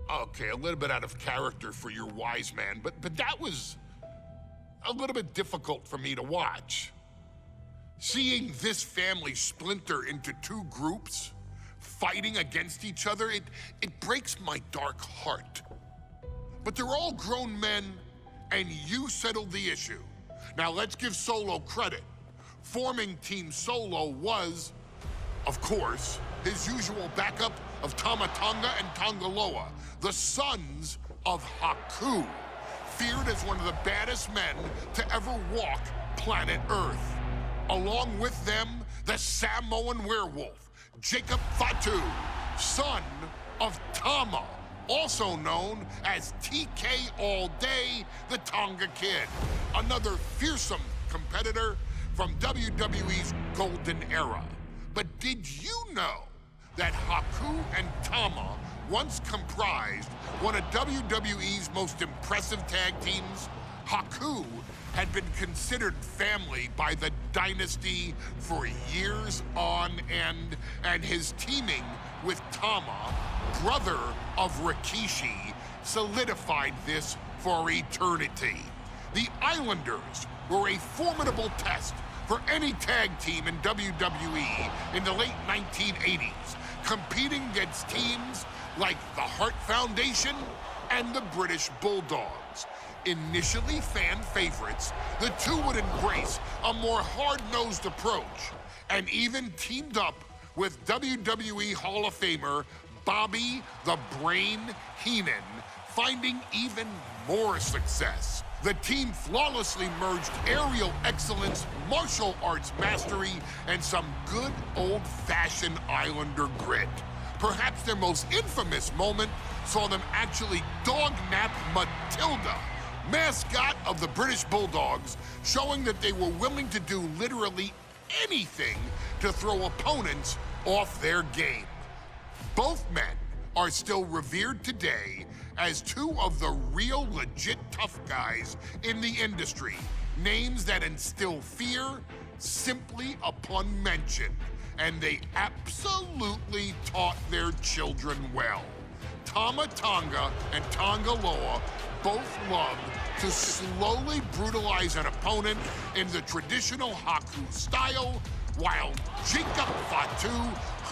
Okay, a little bit out of character for your wise man, but that was a little bit difficult for me to watch. Seeing this family splinter into two groups, fighting against each other, it breaks my dark heart. But they're all grown men, and you settled the issue. Now let's give Solo credit. Forming Team Solo was, of course, his usual backup of Tama Tonga and Tongaloa, the sons of Haku, feared as one of the baddest men to ever walk planet Earth. Along with them, the Samoan werewolf, Jacob Fatu, son of Tama, also known as TK All Day, the Tonga Kid, another fearsome competitor from WWE's golden era. But did you know that Haku and Tama once comprised one of WWE's most impressive tag teams? Haku had been considered family by the Dynasty for years on end, and his teaming with Tama, brother of Rikishi, solidified this for eternity. The Islanders were a formidable test for any tag team in WWE in the late 1980s, competing against teams like the Hart Foundation and the British Bulldogs. Initially fan favorites, the two would embrace a more hard-nosed approach and even teamed up with WWE Hall of Famer Bobby the Brain Heenan, finding even more success. The team flawlessly merged aerial excellence, martial arts mastery, and some good old-fashioned Islander grit. Perhaps their most infamous moment saw them actually dog-nap Matilda, mascot of the British Bulldogs, showing that they were willing to do literally anything to throw opponents off their game. Both men are still revered today as two of the real legit tough guys in the industry, names that instill fear simply upon mention, and they absolutely taught their children well. Tama Tonga and Tongaloa both loved to slowly brutalize an opponent in the traditional Haku style, while Jacob Fatu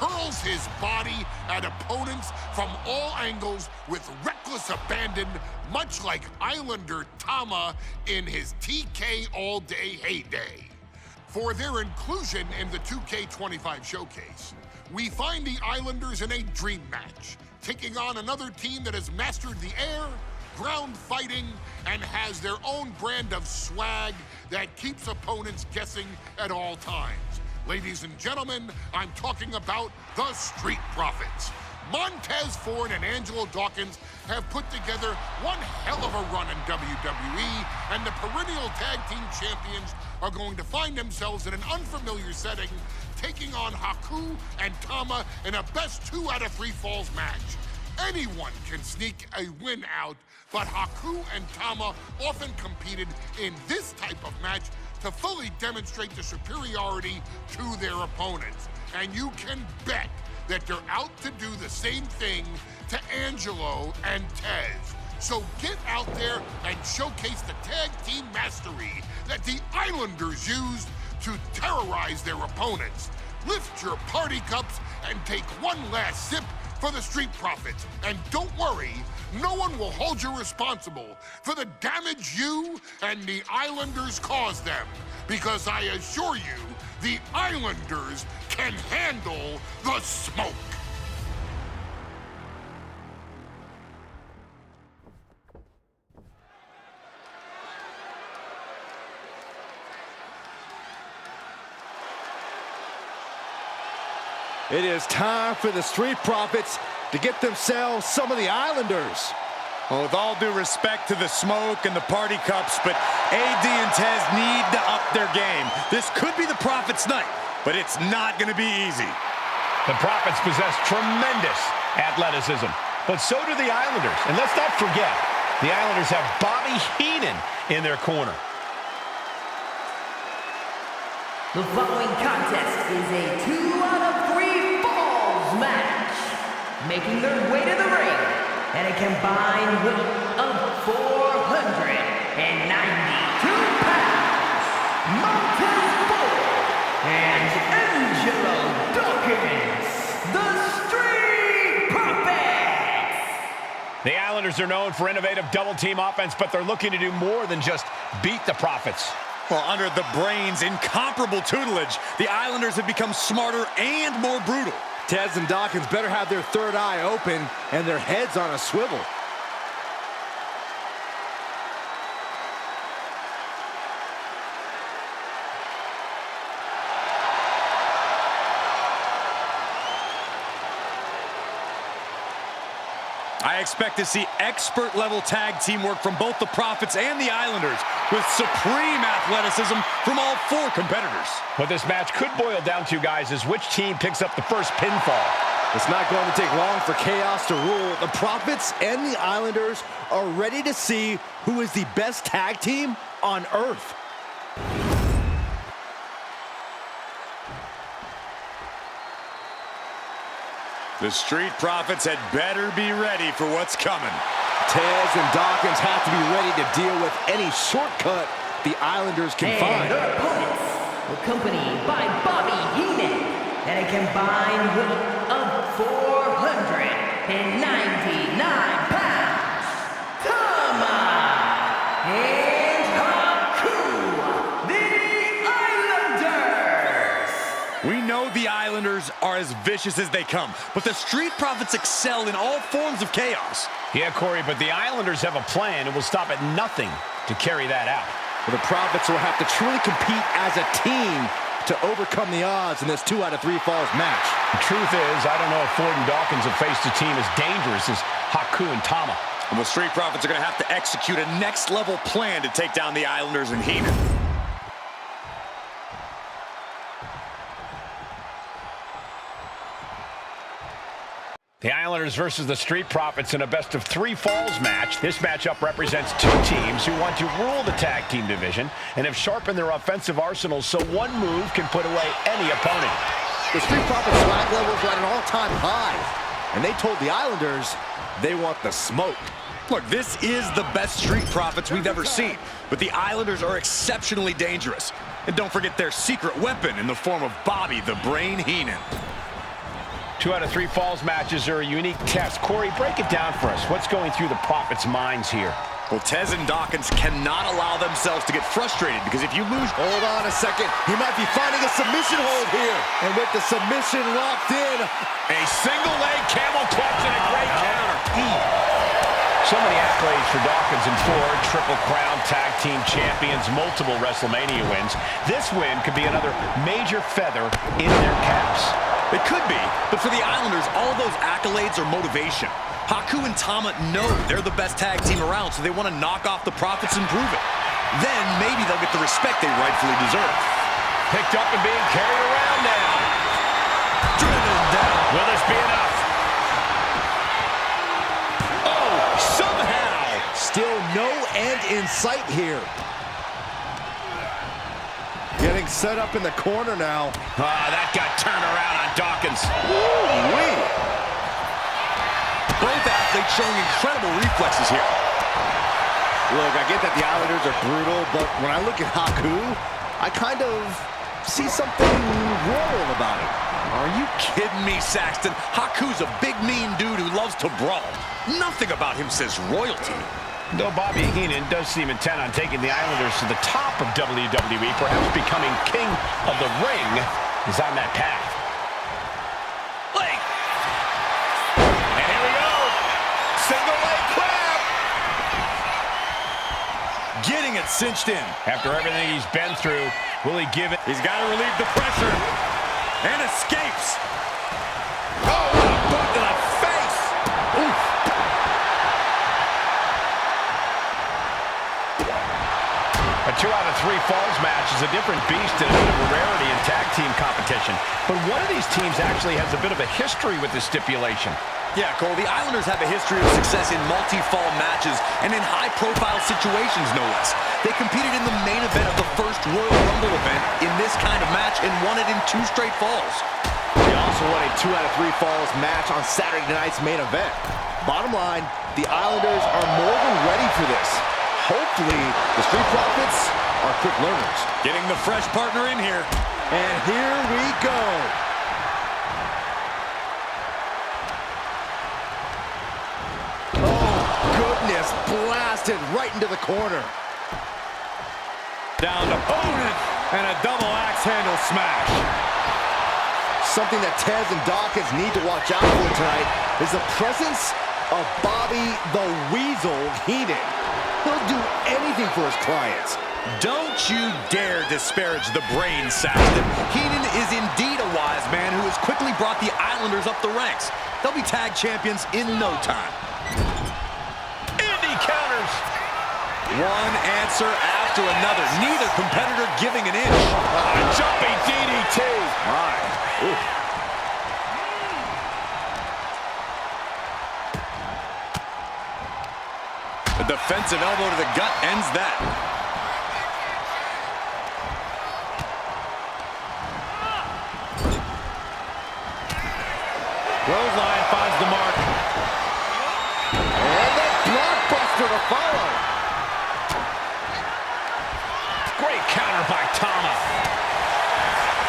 hurls his body at opponents from all angles with reckless abandon, much like Islander Tama in his TK All Day heyday. For their inclusion in the 2K25 showcase, we find the Islanders in a dream match, taking on another team that has mastered the air, ground fighting, and has their own brand of swag that keeps opponents guessing at all times. Ladies and gentlemen, I'm talking about the Street Profits. Montez Ford and Angelo Dawkins have put together one hell of a run in WWE, and the perennial tag team champions are going to find themselves in an unfamiliar setting, taking on Haku and Tama in a best 2 out of 3 falls match. Anyone can sneak a win out, but Haku and Tama often competed in this type of match to fully demonstrate the superiority to their opponents. And you can bet that they're out to do the same thing to Angelo and Tez. So get out there and showcase the tag team mastery that the Islanders used to terrorize their opponents. Lift your party cups and take one last sip for the Street Profits. And don't worry, no one will hold you responsible for the damage you and the Islanders caused them, because I assure you, the Islanders can handle the smoke. It is time for the Street Profits to get themselves some of the Islanders. Well, with all due respect to the smoke and the party cups, but AD and Tez need to up their game. This could be the Profits' night, but it's not going to be easy. The Profits possess tremendous athleticism, but so do the Islanders. And let's not forget, the Islanders have Bobby Heenan in their corner. The following contest is a 2 out of 3 falls match. Making their way to the ring and a combined weight of 492 pounds, Mountain Bull and Angelo Dawkins, the Street Profits. The Islanders are known for innovative double-team offense, but they're looking to do more than just beat the Profits. Well, under the Brains' incomparable tutelage, the Islanders have become smarter and more brutal. Tez and Dawkins better have their third eye open and their heads on a swivel. I expect to see expert-level tag teamwork from both the Profits and the Islanders, with supreme athleticism from all four competitors. What this match could boil down to, guys, is which team picks up the first pinfall. It's not going to take long for chaos to rule. The Profits and the Islanders are ready to see who is the best tag team on Earth. The Street Profits had better be ready for what's coming. Tez and Dawkins have to be ready to deal with any shortcut the Islanders can And find. their opponents, accompanied by Bobby Heenan, and a combined weight of 499 pounds, Tama and Haku, the Islanders. We know the Islanders are as vicious as they come, but the Street Profits excel in all forms of chaos. Yeah, Corey, but the Islanders have a plan and will stop at nothing to carry that out. Well, the Profits will have to truly compete as a team to overcome the odds in this 2 out of 3 falls match. The truth is, I don't know if Ford and Dawkins have faced a team as dangerous as Haku and Tama. And the Street Profits are going to have to execute a next-level plan to take down the Islanders and Heenan. The Islanders versus the Street Profits in a best-of-3 falls match. This matchup represents two teams who want to rule the tag team division and have sharpened their offensive arsenals so one move can put away any opponent. The Street Profits swag levels are at an all-time high, and they told the Islanders they want the smoke. Look, this is the best Street Profits we've ever seen, but the Islanders are exceptionally dangerous. And don't forget their secret weapon in the form of Bobby the Brain Heenan. 2 out of 3 falls matches are a unique test. Corey, break it down for us. What's going through the Profits' minds here? Well, Tez and Dawkins cannot allow themselves to get frustrated, because if you lose... Hold on a second. He might be finding a submission hold here. And with the submission locked in, a single leg camel clutch and a great counter. So many accolades for Dawkins and Ford. Triple Crown Tag Team Champions, multiple WrestleMania wins. This win could be another major feather in their caps. It could be, but for the Islanders, all of those accolades are motivation. Haku and Tama know they're the best tag team around, so they want to knock off the Profits and prove it. Then maybe they'll get the respect they rightfully deserve. Picked up and being carried around now. Driven down. Will this be enough? Oh, somehow. still no end in sight here. Getting set up in the corner now. That got turned around on Dawkins. Woo-wee. Both athletes showing incredible reflexes here. Look, I get that the Islanders are brutal, but when I look at Haku, I kind of see something royal about him. Are you kidding me, Saxton? Haku's a big, mean dude who loves to brawl. Nothing about him says royalty. Though Bobby Heenan does seem intent on taking the Islanders to the top of WWE, perhaps becoming king of the ring, is on that path. Leg. And here we go. Single leg crab. Getting it cinched in. After everything he's been through, will he give it? He's got to relieve the pressure. And escapes. Oh, what a boot to the face. Oof. A 2 out of 3 falls match is a different beast and a bit of a rarity in tag team competition. But one of these teams actually has a bit of a history with this stipulation. Yeah, Cole, the Islanders have a history of success in multi-fall matches and in high-profile situations, no less. They competed in the main event of the first Royal Rumble event in this kind of match and won it in 2 straight falls. They also won a 2 out of 3 falls match on Saturday night's main event. Bottom line, the Islanders are more than ready for this. Hopefully, the Street Profits are quick learners. Getting the fresh partner in here. And here we go. Oh, goodness, blasted right into the corner. Down to opponent, and a double axe handle smash. Something that Tez and Dawkins need to watch out for tonight is the presence of Bobby the Weasel Heenan. He'll do anything for his clients. Don't you dare disparage the brain, Saxton. Heenan is indeed a wise man who has quickly brought the Islanders up the ranks. They'll be tag champions in no time. Indy counters. One answer after another. Neither competitor giving an inch. Jumping DDT. My. Ooh. A defensive elbow to the gut ends that. Roseline finds the mark. And the blockbuster to follow. Great counter by Tama.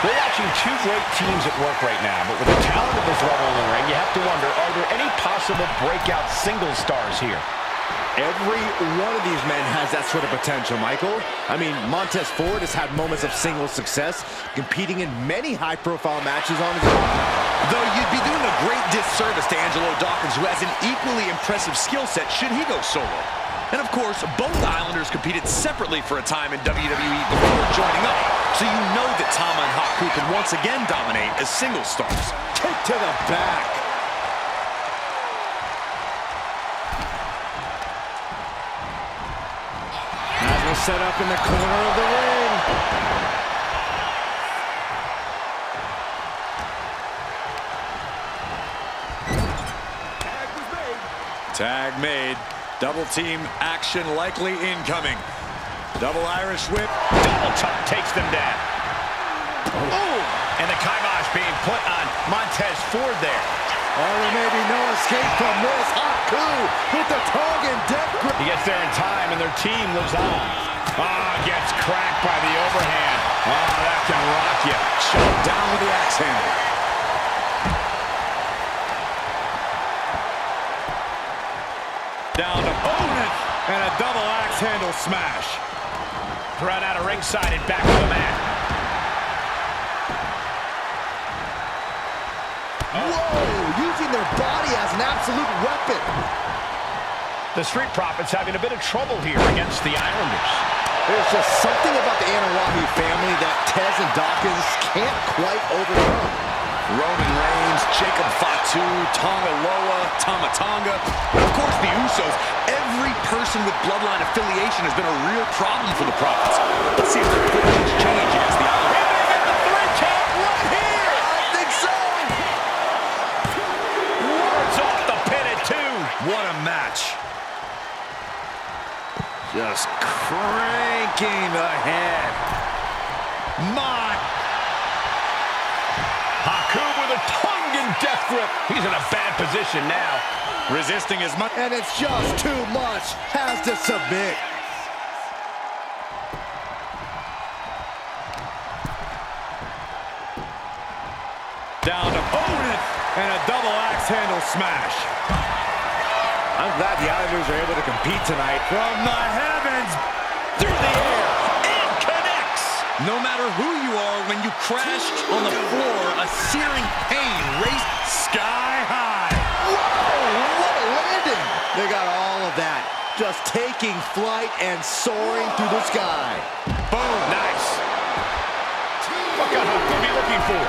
We're watching two great teams at work right now, but with the talent of this level in the ring, you have to wonder, are there any possible breakout single stars here? Every one of these men has that sort of potential, Michael. I mean, Montez Ford has had moments of single success, competing in many high-profile matches on his own. Though you'd be doing a great disservice to Angelo Dawkins, who has an equally impressive skill set should he go solo. And of course, both Islanders competed separately for a time in WWE before joining up, so you know that Tama and Haku can once again dominate as single stars. Kick to the back. As we're set up in the corner of the ring. Tag made. Double team action likely incoming. Double Irish whip. Double top takes them down. Oh! And the kibosh being put on Montez Ford there. Oh, there may be no escape from this. Haku with the tongue and death grip. He gets there in time, and their team lives on. Gets cracked by the overhand. That can rock you. Shut down with the axe handle. Down to opponent, and a double axe handle smash. Thrown out of ringside and back to the mat. Whoa, using their body as an absolute weapon. The Street Profits having a bit of trouble here against the Islanders. There's just something about the Anawahi family that Tez and Dawkins can't quite overcome. Roman Reigns, Jacob Fatu, Tonga Loa, Tama Tonga, and of course the Usos. Every person with bloodline affiliation has been a real problem for the Profits. Let's see if their fortunes change against the Islanders. And they get the 3 count right here! I think so! Words off the pin at 2. What a match. Just cranking the head. Haku with a tongue and death grip. He's in a bad position now. Resisting as much. And it's just too much. Has to submit. Down to opponent, and a double axe handle smash. I'm glad the Islanders are able to compete tonight. From the heavens, through the air, it connects. No matter who you are, when you crash on the floor, a searing pain raced sky high. Whoa, what a landing! They got all of that. Just taking flight and soaring through the sky. Boom, nice. What could Haku be looking for?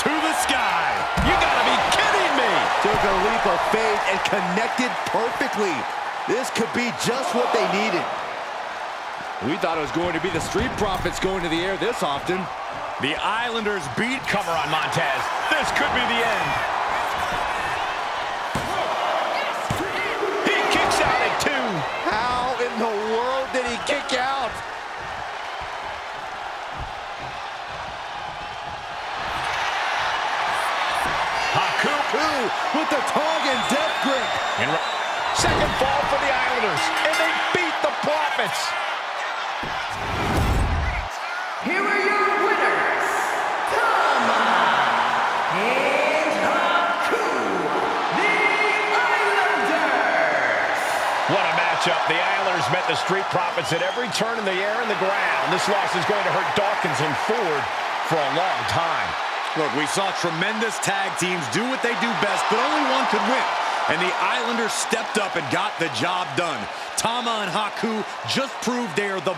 To the sky. You gotta be kidding me. Took a leap of faith and connected perfectly. This could be just what they needed. We thought it was going to be the Street Profits going to the air this often. The Islanders beat. Cover on Montez. This could be the end. He kicks out at 2. How in the world did he kick out? with the Tongan death grip. Second fall for the Islanders, and they beat the Profits. Here are your winners, Tama and Haku, the Islanders. What a matchup. The Islanders met the Street Profits at every turn in the air and the ground. This loss is going to hurt Dawkins and Ford for a long time. Look, we saw tremendous tag teams do what they do best, but only one could win. And the Islanders stepped up and got the job done. Tama and Haku just proved they are the...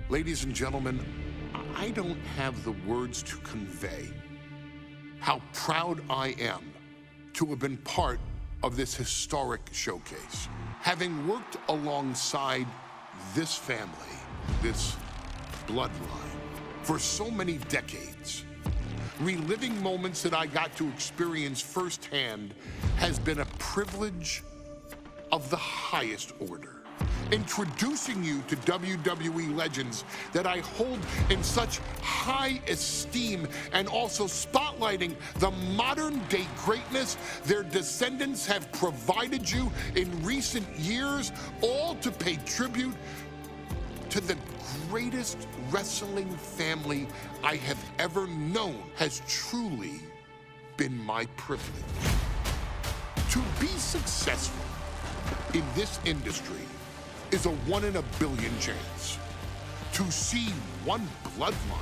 Ladies and gentlemen, I don't have the words to convey how proud I am to have been part of this historic showcase. Having worked alongside this family, this bloodline, for so many decades, reliving moments that I got to experience firsthand has been a privilege of the highest order. Introducing you to WWE legends that I hold in such high esteem, and also spotlighting the modern day greatness their descendants have provided you in recent years, all to pay tribute to the greatest wrestling family I have ever known, has truly been my privilege. To be successful in this industry is a 1 in a billion chance. To see one bloodline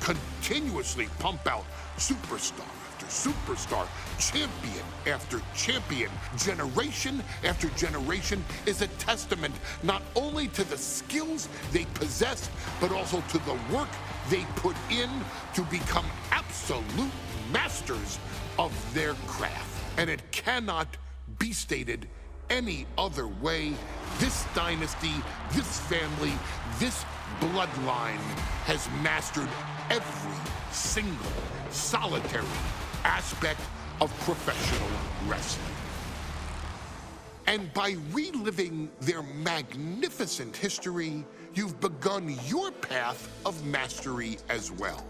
continuously pump out superstar after superstar, champion after champion, generation after generation, is a testament not only to the skills they possess, but also to the work they put in to become absolute masters of their craft. And it cannot be stated any other way. This dynasty, this family, this bloodline has mastered every single solitary aspect of professional wrestling. And by reliving their magnificent history, you've begun your path of mastery as well.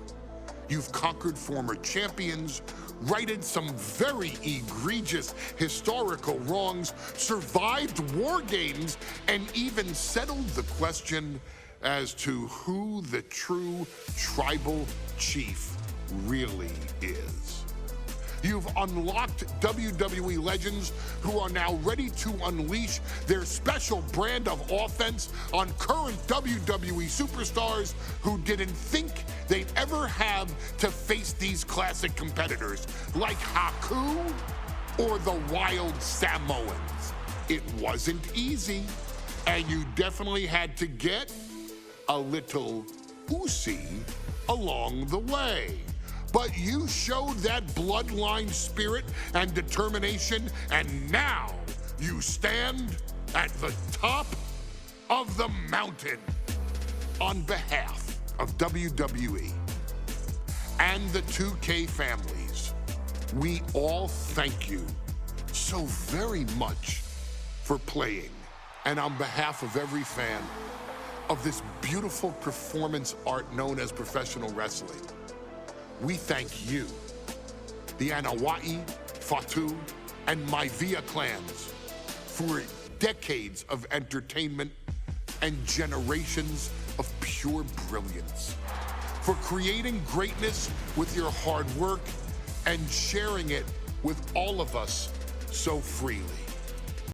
You've conquered former champions, righted some very egregious historical wrongs, survived war games, and even settled the question as to who the true tribal chief really is. You've unlocked WWE legends who are now ready to unleash their special brand of offense on current WWE superstars who didn't think they'd ever have to face these classic competitors like Haku or the Wild Samoans. It wasn't easy, and you definitely had to get a little oozy along the way. But you showed that bloodline spirit and determination, and now you stand at the top of the mountain. On behalf of WWE and the 2K families, we all thank you so very much for playing. And on behalf of every fan of this beautiful performance art known as professional wrestling, we thank you, the Anawai, Fatu, and Maivia clans, for decades of entertainment and generations of pure brilliance, for creating greatness with your hard work and sharing it with all of us so freely.